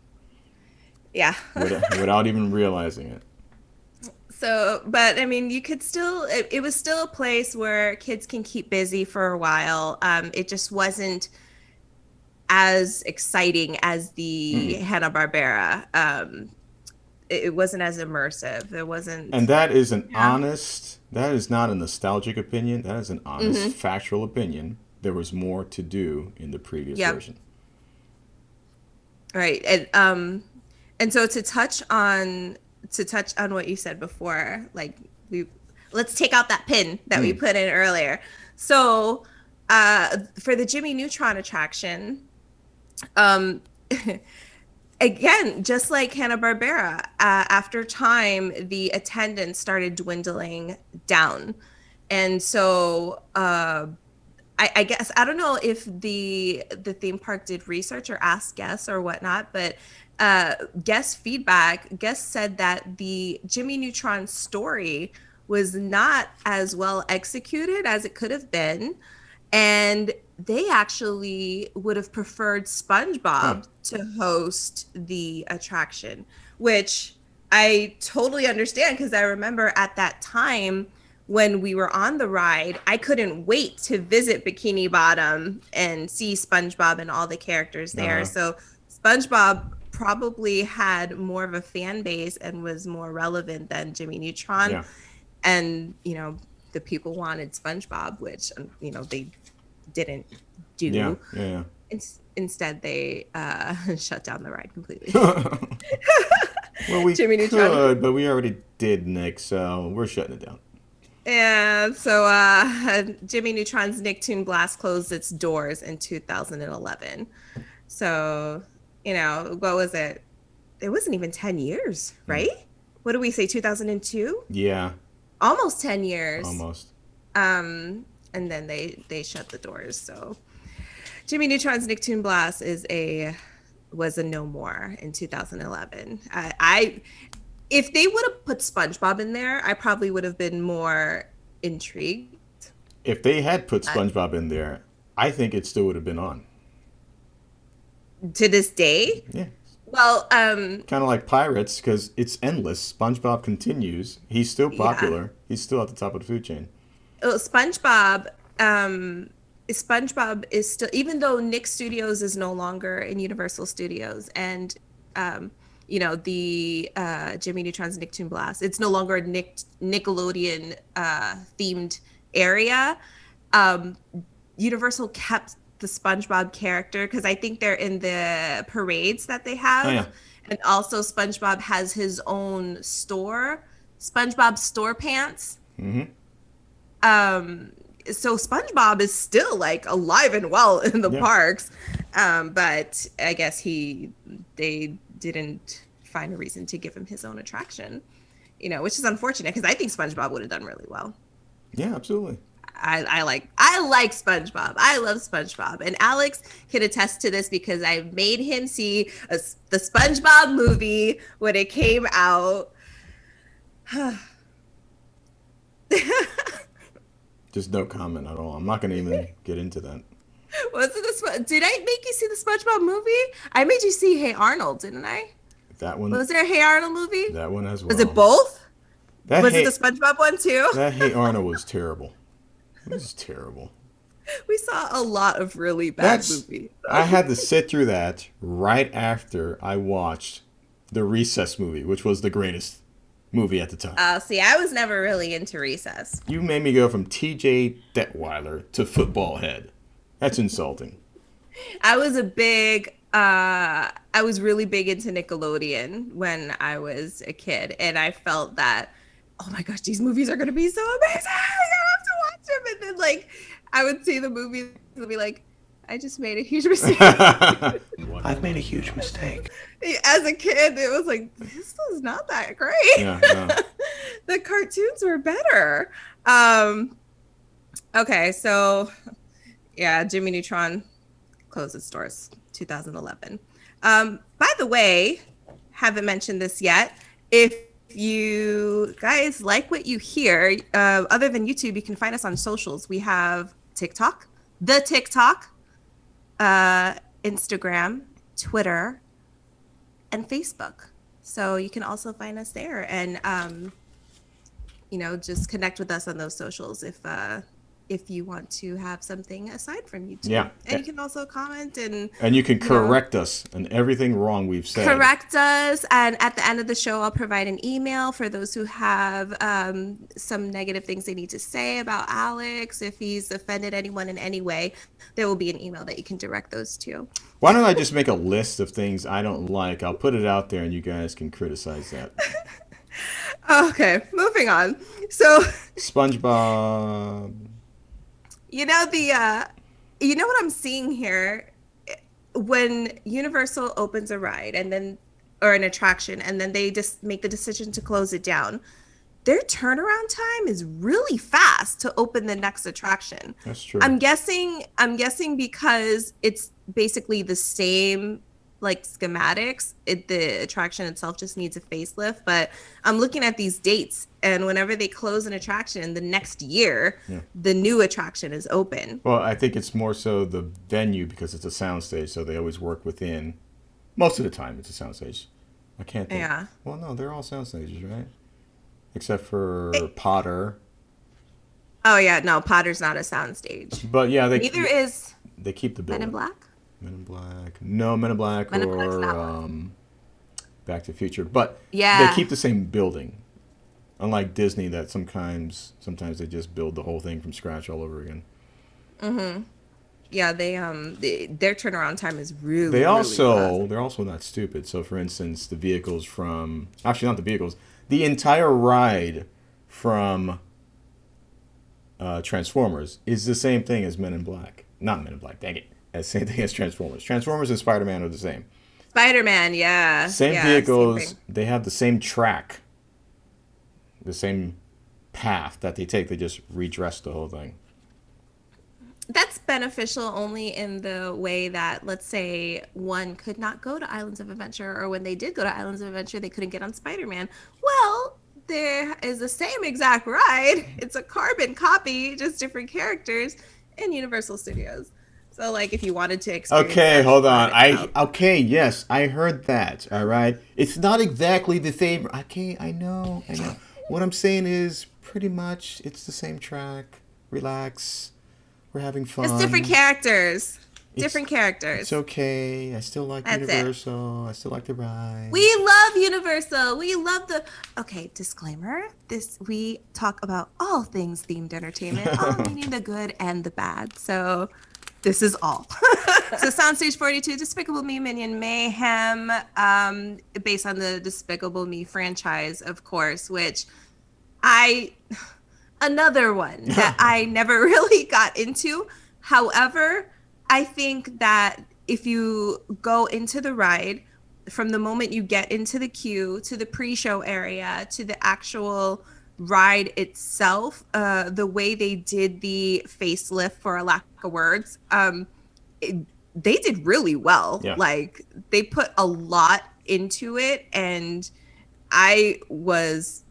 Yeah. Without even realizing it. So, but I mean, you could still, it was still a place where kids can keep busy for a while. It just wasn't as exciting as the Hanna-Barbera. It wasn't as immersive. It wasn't. And that is that is not a nostalgic opinion. That is an honest, factual opinion. There was more to do in the previous version. Right. And so to touch on what you said before, like let's take out that pin that we put in earlier. So for the Jimmy Neutron attraction, again, just like Hanna-Barbera, after time, the attendance started dwindling down. And so I guess, I don't know if the theme park did research or asked guests or whatnot, but guest said that the Jimmy Neutron story was not as well executed as it could have been. And they actually would have preferred SpongeBob to host the attraction, which I totally understand, because I remember at that time when we were on the ride, I couldn't wait to visit Bikini Bottom and see SpongeBob and all the characters there. So SpongeBob probably had more of a fan base and was more relevant than Jimmy Neutron. Yeah. And, the people wanted SpongeBob, which, they didn't do. Yeah. Instead, they shut down the ride completely. Well, we Jimmy Neutron. could, but we already did, Nick, so we're shutting it down. And so Jimmy Neutron's Nicktoon Blast closed its doors in 2011. So, what was it? It wasn't even 10 years, right? What do we say, 2002? Yeah. Almost 10 years. Almost. And then they shut the doors. So Jimmy Neutron's Nicktoon Blast was a no more in 2011. If they would have put SpongeBob in there, I probably would have been more intrigued. If they had put SpongeBob in there, I think it still would have been on. To this day? Yeah. Well, kind of like Pirates, because it's endless. SpongeBob continues. He's still popular. Yeah. He's still at the top of the food chain. SpongeBob is still, even though Nick Studios is no longer in Universal Studios, and the Jimmy Neutron's Nicktoon Blast, it's no longer a Nickelodeon themed area. Universal kept the SpongeBob character, because I think they're in the parades that they have. Oh, yeah. And also SpongeBob has his own store, SpongeBob Store Pants. Mm-hmm. So SpongeBob is still like alive and well in the parks. But I guess they didn't find a reason to give him his own attraction, which is unfortunate, because I think SpongeBob would have done really well. Yeah, absolutely. I like SpongeBob. I love SpongeBob. And Alex can attest to this, because I made him see the SpongeBob movie when it came out. Just no comment at all. I'm not going to even get into that. Did I make you see the SpongeBob movie? I made you see Hey Arnold, didn't I? That one. Was there a Hey Arnold movie? That one as well. Was it both? Was it the SpongeBob one too? That Hey Arnold was terrible. It was terrible. We saw a lot of really bad movies. I had to sit through that right after I watched the Recess movie, which was the greatest movie at the time. See, I was never really into Recess. You made me go from TJ Detweiler to Football Head. That's insulting. I was really big into Nickelodeon when I was a kid, and I felt that, oh my gosh, these movies are going to be so amazing. I have to watch them. And then, like, I would see the movies and be like, I just made a huge mistake. I've made a huge mistake. As a kid, it was like, this was not that great. Yeah, no. The cartoons were better. Okay, so, yeah, Jimmy Neutron closed its doors 2011. By the way, haven't mentioned this yet. If you guys like what you hear, other than YouTube, you can find us on socials. We have TikTok, Instagram, Twitter, and Facebook. So you can also find us there and, just connect with us on those socials if you want to have something aside from YouTube. Yeah. And you can also comment and you can correct us on everything wrong we've said. Correct us. And at the end of the show, I'll provide an email for those who have some negative things they need to say about Alex. If he's offended anyone in any way, there will be an email that you can direct those to. Why don't I just make a list of things I don't like? I'll put it out there and you guys can criticize that. Okay, moving on. So SpongeBob. You know what I'm seeing here, when Universal opens a ride or an attraction, and then they just make the decision to close it down, their turnaround time is really fast to open the next attraction. That's true. I'm guessing because it's basically the same like schematics. The attraction itself just needs a facelift, but I'm looking at these dates, and whenever they close an attraction the next year, the new attraction is open. Well, I think it's more so the venue because it's a soundstage, so they always work within. Most of the time, it's a soundstage. I can't think. Yeah. Well, no, they're all soundstages, right? Except for Potter. Oh yeah, no, Potter's not a soundstage. But yeah, neither is. They keep the building. Men in Black. Men in Black. No, Men in Black or Back to the Future. But yeah, they keep the same building. Unlike Disney, that sometimes they just build the whole thing from scratch all over again. Mm-hmm. Yeah, their turnaround time is really. They're also not stupid. So, for instance, the vehicles from the entire ride from Transformers is the same thing as Men in Black. Not Men in Black. Dang it. Same thing as Transformers. Transformers and Spider-Man are the same. Spider-Man, yeah. Same vehicles. Same they have the same track. The same path that they take. They just redress the whole thing. That's beneficial only in the way that, let's say, one could not go to Islands of Adventure, or when they did go to Islands of Adventure, they couldn't get on Spider-Man. Well, there is the same exact ride. It's a carbon copy, just different characters in Universal Studios. So, like, if you wanted to experience... Okay, hold on. Yes, I heard that, all right? It's not exactly the same... Okay, I know. What I'm saying is, pretty much, it's the same track. Relax. We're having fun. It's different characters. It's okay. I still like Universal. I still like the ride. We love Universal. We love the... Okay, disclaimer. We talk about all things themed entertainment, all meaning the good and the bad. So... This is all. So Soundstage 42, Despicable Me, Minion, Mayhem, based on the Despicable Me franchise, of course, which another one that I never really got into. However, I think that if you go into the ride, from the moment you get into the queue to the pre-show area to the actual ride itself, the way they did the facelift, for a lack of words, they did really well. Yeah. Like, they put a lot into it, and I was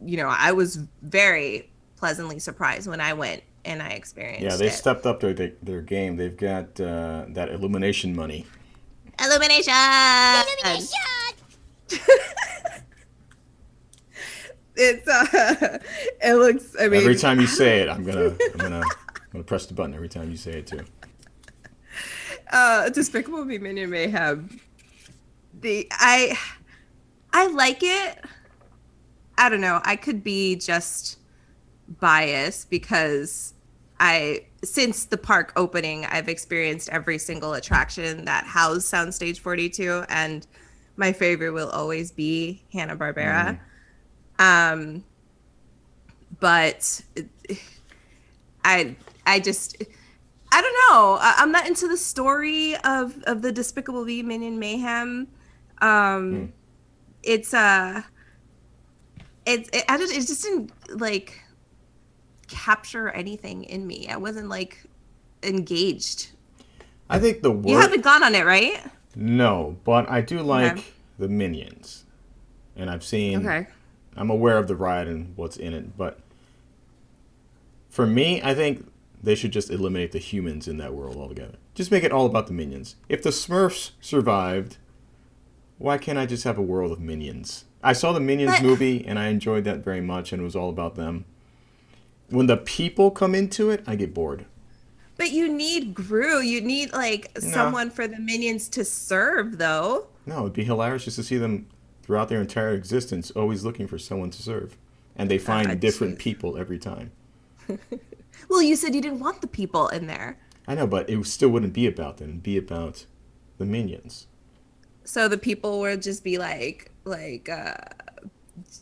very pleasantly surprised when I went and I experienced it. Yeah, they stepped up their game. They've got that illumination money. Illumination! It looks, I mean, every time you say it, I'm gonna press the button every time you say it too. Despicable Me, Minion, Mayhem. I like it. I don't know. I could be just biased because since the park opening, I've experienced every single attraction that housed Soundstage 42, and my favorite will always be Hanna-Barbera. But I don't know. I'm not into the story of the Despicable Me, Minion, Mayhem. It just didn't like capture anything in me. I wasn't like engaged. I think the word... You haven't gone on it, right? No, but I do like the Minions. And I've seen... Okay. I'm aware of the ride and what's in it, but for me, I think they should just eliminate the humans in that world altogether. Just make it all about the Minions. If the Smurfs survived, why can't I just have a world of Minions? I saw the Minions movie, and I enjoyed that very much, and it was all about them. When the people come into it, I get bored. But you need Gru. You need, like, someone for the Minions to serve, though. No, it'd be hilarious just to see them throughout their entire existence always looking for someone to serve. And they find different people every time. Well, you said you didn't want the people in there. I know, but it still wouldn't be about them. It'd be about the Minions. So the people would just be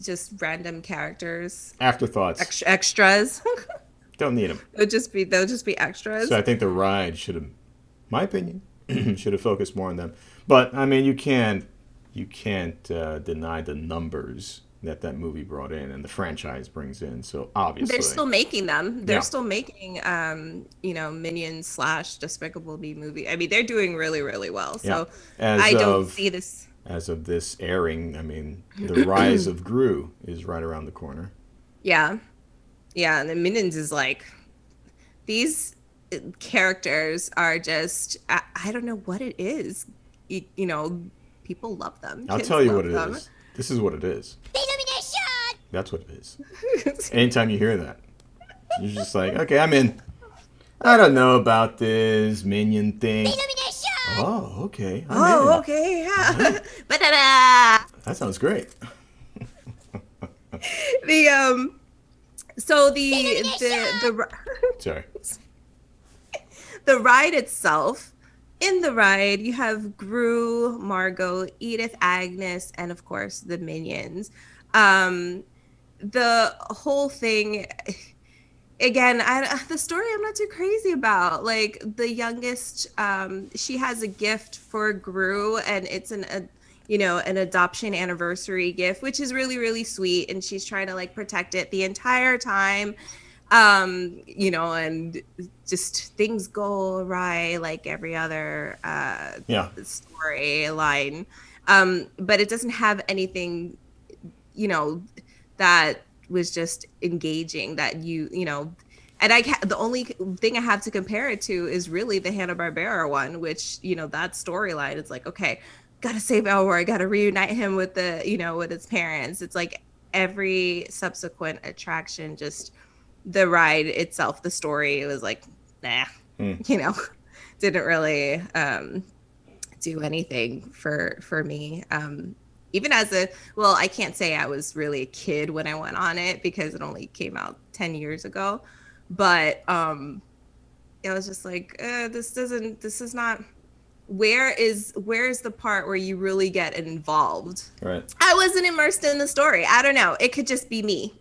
just random characters. Afterthoughts. Extras. Don't need them. They'll just be extras. So I think the ride should have, my opinion, should have focused more on them. But I mean, you can't deny the numbers that movie brought in and the franchise brings in. So obviously they're still making them. They're still making Minions / Despicable Me movie. I mean, they're doing really, really well. So I don't see this. As of this airing, I mean, the rise of Gru is right around the corner. Yeah. Yeah, and the Minions is like, these characters are just, I don't know what it is. You know, people love them. I'll tell you what it is. This is what it is. Illumination! That's what it is. Anytime you hear that, you're just like, okay, I'm in. I don't know about this Minion thing. Illumination! Oh, okay. Okay, yeah. Ba-da-da! That sounds great. Sorry. The ride itself, in the ride, you have Gru, Margot, Edith, Agnes, and of course the Minions. The whole thing, again, the story I'm not too crazy about. Like, the youngest, she has a gift for Gru, and it's an adoption anniversary gift, which is really, really sweet. And she's trying to, like, protect it the entire time. And just things go awry like every other storyline. But it doesn't have anything, that was just engaging that and the only thing I have to compare it to is really the Hanna-Barbera one, which, that storyline, it's like, okay, gotta save Elroy, gotta reunite him with with his parents. It's like every subsequent attraction, just the ride itself, the story, it was like, nah, didn't really do anything for me. Even as I can't say I was really a kid when I went on it because it only came out 10 years ago. But I was just like, this is not, where is the part where you really get involved? Right. I wasn't immersed in the story. I don't know. It could just be me.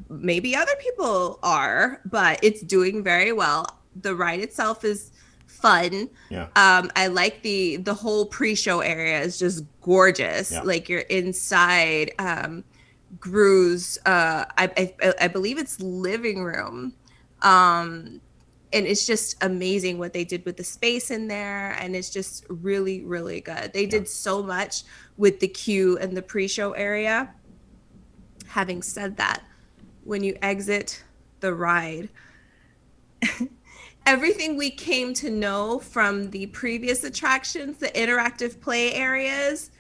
Maybe other people are, but it's doing very well. The ride itself is fun. Yeah. I like the whole pre-show area is just gorgeous. Yeah. Like, you're inside Gru's I believe it's living room. And it's just amazing what they did with the space in there, and it's just really, really good. They did so much with the queue and the pre-show area. Having said that, when you exit the ride, everything we came to know from the previous attractions, the interactive play areas,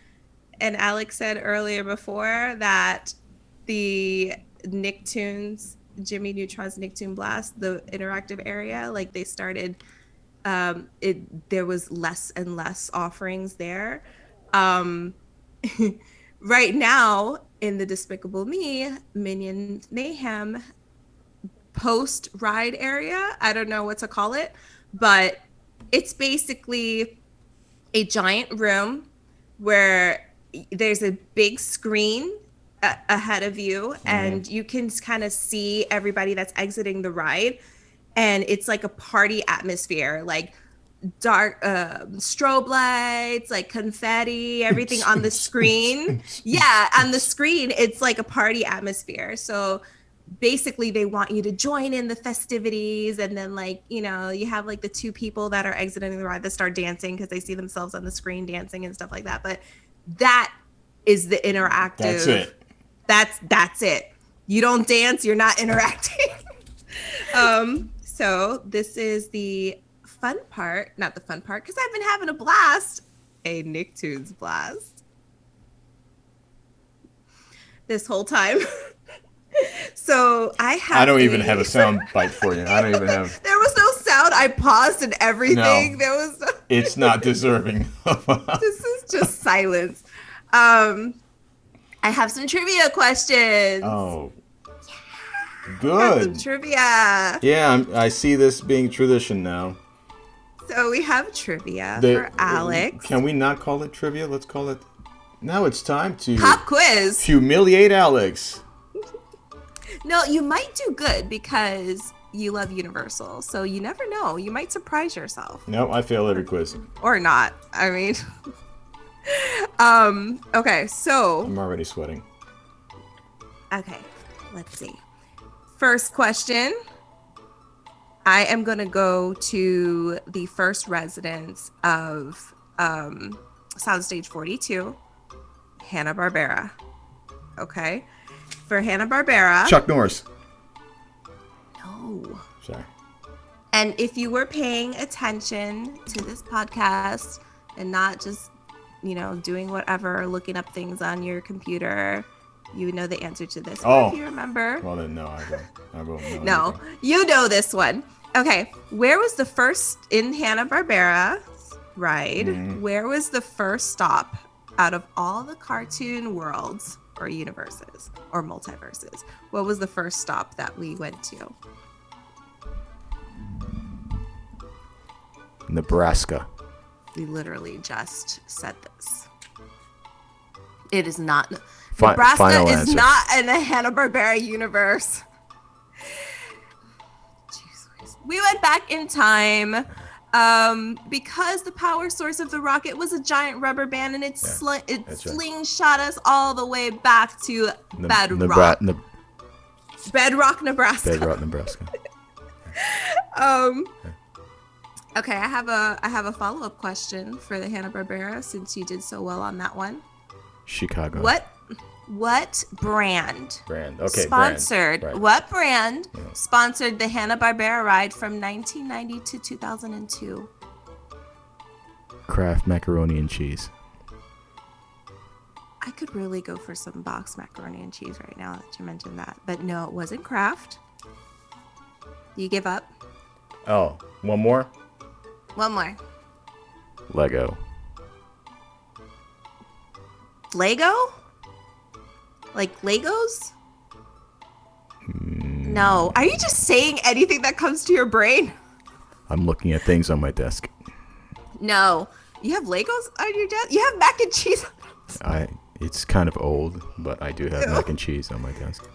and Alex said earlier before that the Nicktoons, Jimmy Neutron's Nicktoon Blast, the interactive area, like, they started, there was less and less offerings there. Right now in the Despicable Me, Minion Mayhem post ride area, I don't know what to call it, but it's basically a giant room where there's a big screen ahead of you, and you can kind of see everybody that's exiting the ride, and it's like a party atmosphere, like dark strobe lights, like confetti, everything on the screen. Yeah, on the screen it's like a party atmosphere. So basically they want you to join in the festivities, and then like, you know, you have like the two people that are exiting the ride that start dancing because they see themselves on the screen dancing and stuff like that. But that is the interactive. That's it. That's it. You don't dance, you're not interacting. So this is the fun part, not the fun part, because I've been having a blast, a Nicktoons blast this whole time. So I don't even have a sound bite for you. I don't even have. There was no sound. I paused and everything. No, there was. It's not deserving. This is just silence. I have some trivia questions. Oh, I good. have some trivia. Yeah, I see this being tradition now. So we have trivia for Alex. Can we not call it trivia? Let's call it. Now it's time to Pop quiz. Humiliate Alex. No, you might do good because you love Universal. So you never know. You might surprise yourself. No, I fail every quiz. Or not. I mean. Okay, so. I'm already sweating. Okay, let's see. First question. I am going to go to the first residence of Soundstage 42, Hanna-Barbera. Okay. For Hanna-Barbera. Chuck Norris. No. Sorry. And if you were paying attention to this podcast and not just, you know, doing whatever, looking up things on your computer, you would know the answer to this. Oh. If you remember. Well, then, no, I won't know. No, anything. you know this one. Okay. Where was the first, in Hanna-Barbera ride, where was the first stop out of all the cartoon worlds or universes or multiverses? What was the first stop that we went to? Nebraska. We literally just said this. It is not. Final Nebraska is answer. not in the Hanna-Barbera universe. Jeez. We went back in time because the power source of the rocket was a giant rubber band, and it slingshot us all the way back to Bedrock. Bedrock, Nebraska. Bedrock, Nebraska. Okay, I have a follow-up question for the Hanna-Barbera since you did so well on that one. Chicago. What brand? Brand. Okay. Sponsored. Brand. Right. What brand sponsored the Hanna-Barbera ride from 1990 to 2002? Kraft macaroni and cheese. I could really go for some box macaroni and cheese right now that you mentioned that, but no, it wasn't Kraft. You give up? Oh, one more? One more. Lego. Lego? Like Legos? No. Are you just saying anything that comes to your brain? I'm looking at things on my desk. No. You have Legos on your desk? You have mac and cheese? It's kind of old, but I do have mac and cheese on my desk.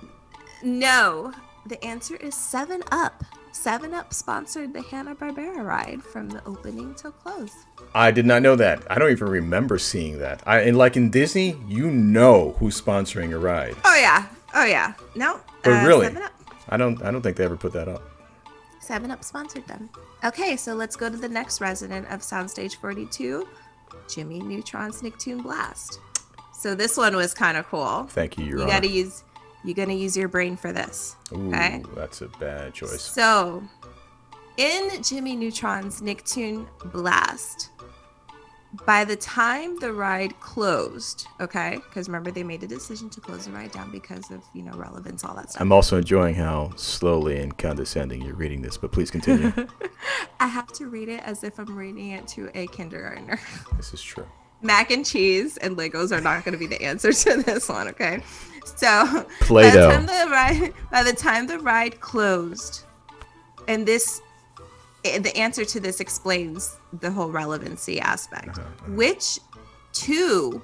No. The answer is 7-Up. 7-Up sponsored the Hanna-Barbera ride from the opening till close. I did not know that. I don't even remember seeing that. And like in Disney, you know who's sponsoring a ride. Oh yeah. No. But really, 7-Up. I don't think they ever put that up. 7-Up sponsored them. Okay, so let's go to the next resident of Soundstage 42, Jimmy Neutron's Nicktoon Blast. So this one was kind of cool. Thank you, Your Honor. You're gonna use your brain for this. Okay. Ooh, that's a bad choice. So, in Jimmy Neutron's Nicktoon Blast, by the time the ride closed, okay, because remember they made a decision to close the ride down because of, you know, relevance, all that stuff. I'm also enjoying how slowly and condescending you're reading this, but please continue. I have to read it as if I'm reading it to a kindergartner. This is true. Mac and cheese and Legos are not going to be the answer to this one, okay? So, Play-Doh. by the time the ride closed, and the answer to this explains the whole relevancy aspect. Which two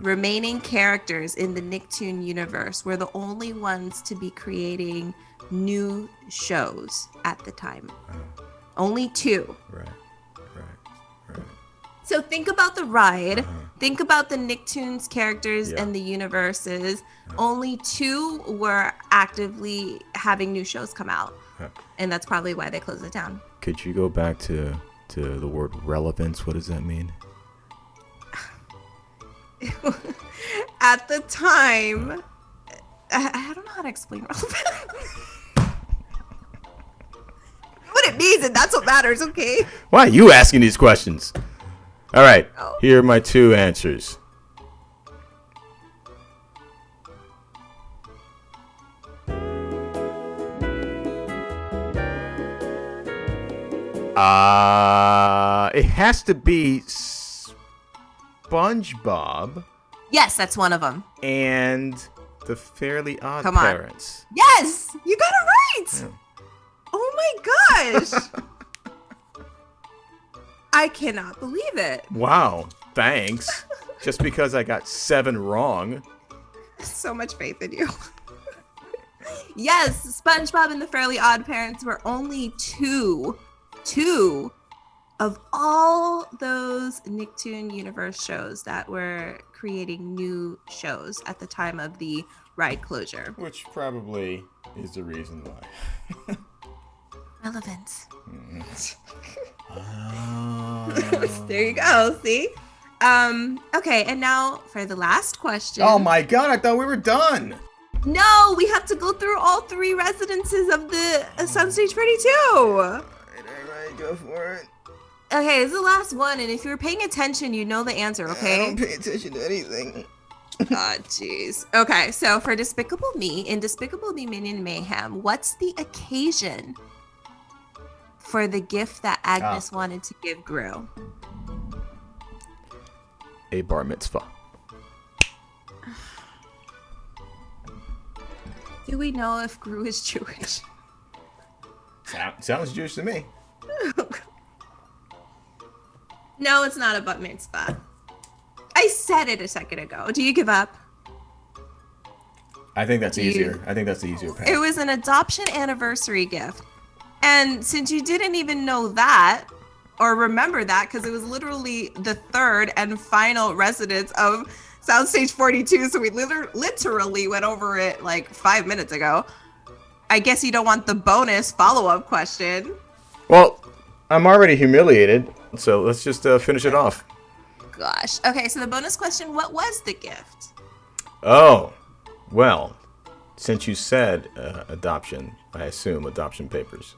remaining characters in the Nicktoon universe were the only ones to be creating new shows at the time? Only two. Right. So think about the ride. Think about the Nicktoons characters Yeah. and the universes. Only 2 were actively having new shows come out. And that's probably why they closed it down. Could you go back to the word relevance? What does that mean? At the time, I don't know how to explain relevant. What it means, and that's what matters, okay? Why are you asking these questions? All right, here are my 2 answers. It has to be SpongeBob Yes, that's one of them. and the Fairly Odd Come on. Parents. Yes, you got it right. Yeah. Oh my gosh. I cannot believe it. Wow, thanks. Just because I got 7 wrong. So much faith in you. Yes, SpongeBob and the Fairly Odd Parents were only two of all those Nicktoon universe shows that were creating new shows at the time of the ride closure. Which probably is the reason why. Relevance. Oh. There you go. See? Okay, and now for the last question. Oh my god, I thought we were done. No, we have to go through all 3 residences of the Soundstage 42. Alright, go for it. Okay, this is the last one, and if you're paying attention, you know the answer, okay? I don't pay attention to anything. God, jeez. Okay, so for Despicable Me, in Despicable Me, Minion, Mayhem, what's the occasion for the gift that Agnes wanted to give Gru? A bar mitzvah. Do we know if Gru is Jewish? Sounds Jewish to me. No, it's not a bat mitzvah. I said it a second ago. Do you give up? I think that's easier. I think that's the easier path. It was an adoption anniversary gift. And since you didn't even know that, or remember that, because it was literally the 3rd and final residence of Soundstage 42, so we literally went over it like 5 minutes ago. I guess you don't want the bonus follow-up question. Well, I'm already humiliated, so let's just finish it off. Gosh. Okay, so the bonus question, what was the gift? Oh, well, since you said adoption, I assume adoption papers.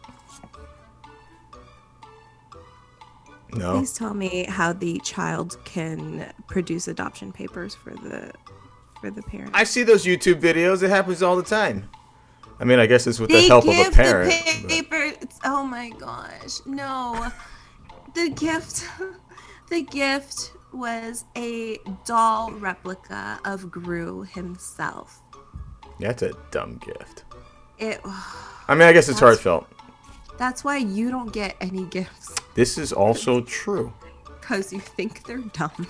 No? Please tell me how the child can produce adoption papers for the parent. I see those YouTube videos. It happens all the time. I mean, I guess it's with the help of a parent. The paper. Oh my gosh. No. The gift was a doll replica of Gru himself. That's a dumb gift. I mean, I guess it's heartfelt. That's why you don't get any gifts. This is also true. Because you think they're dumb.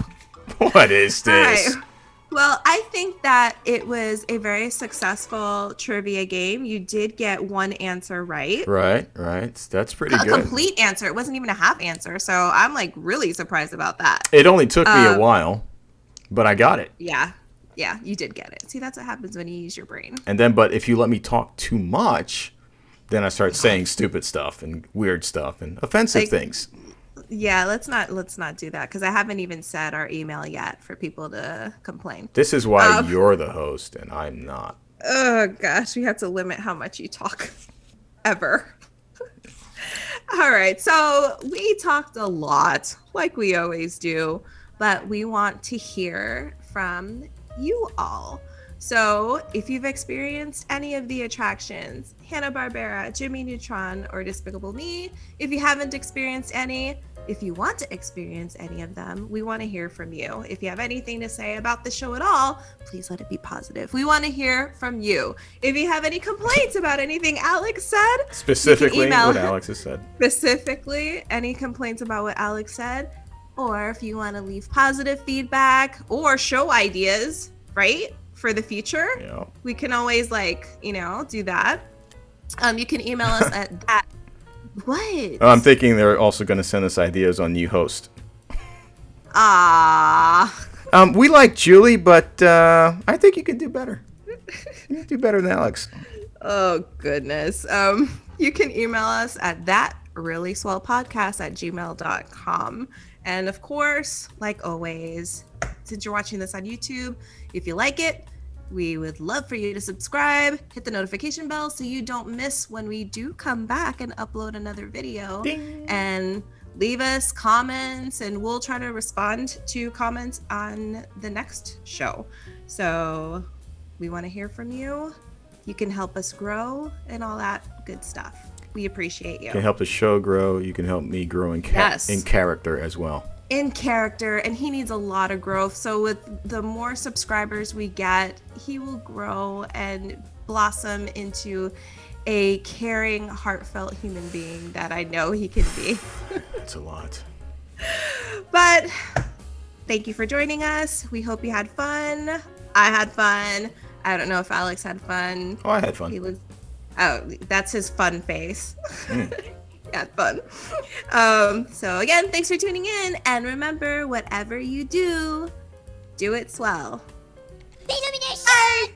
What is this? All right. Well, I think that it was a very successful trivia game. You did get 1 answer right. Right. That's pretty good. A complete answer. It wasn't even a half answer. So I'm like really surprised about that. It only took me a while, but I got it. Yeah, you did get it. See, that's what happens when you use your brain. And then, but if you let me talk too much, then I start saying stupid stuff and weird stuff and offensive things. Yeah, let's not do that because I haven't even said our email yet for people to complain. This is why you're the host and I'm not. Oh gosh, we have to limit how much you talk ever. All right, so we talked a lot like we always do, but we want to hear from you all. So if you've experienced any of the attractions, Hanna-Barbera, Jimmy Neutron, or Despicable Me, if you haven't experienced any, if you want to experience any of them, we want to hear from you. If you have anything to say about the show at all, please let it be positive. We want to hear from you. If you have any complaints about anything Alex said, specifically what Alex has said. Specifically, any complaints about what Alex said, or if you want to leave positive feedback or show ideas, right? For the future, we can always do that. You can email us at that. What? I'm thinking they're also going to send us ideas on new host. Ah. We like Julie, but I think you could do better. You could do better than Alex. Oh, goodness. You can email us at thatreallyswellpodcast@gmail.com. And of course, like always, since you're watching this on YouTube, if you like it, we would love for you to subscribe, hit the notification bell so you don't miss when we do come back and upload another video. Ding. And leave us comments, and we'll try to respond to comments on the next show. So we want to hear from you. You can help us grow and all that good stuff. We appreciate you. You can help the show grow. You can help me grow in character as well. In character, and he needs a lot of growth. So with the more subscribers we get, he will grow and blossom into a caring, heartfelt human being that I know he can be. It's a lot. But thank you for joining us. We hope you had fun. I had fun. I don't know if Alex had fun. Oh, I had fun. Oh, that's his fun face. Had fun. So again, thanks for tuning in, and remember, whatever you do it swell. Illumination!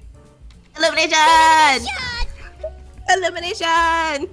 Illumination! Illumination!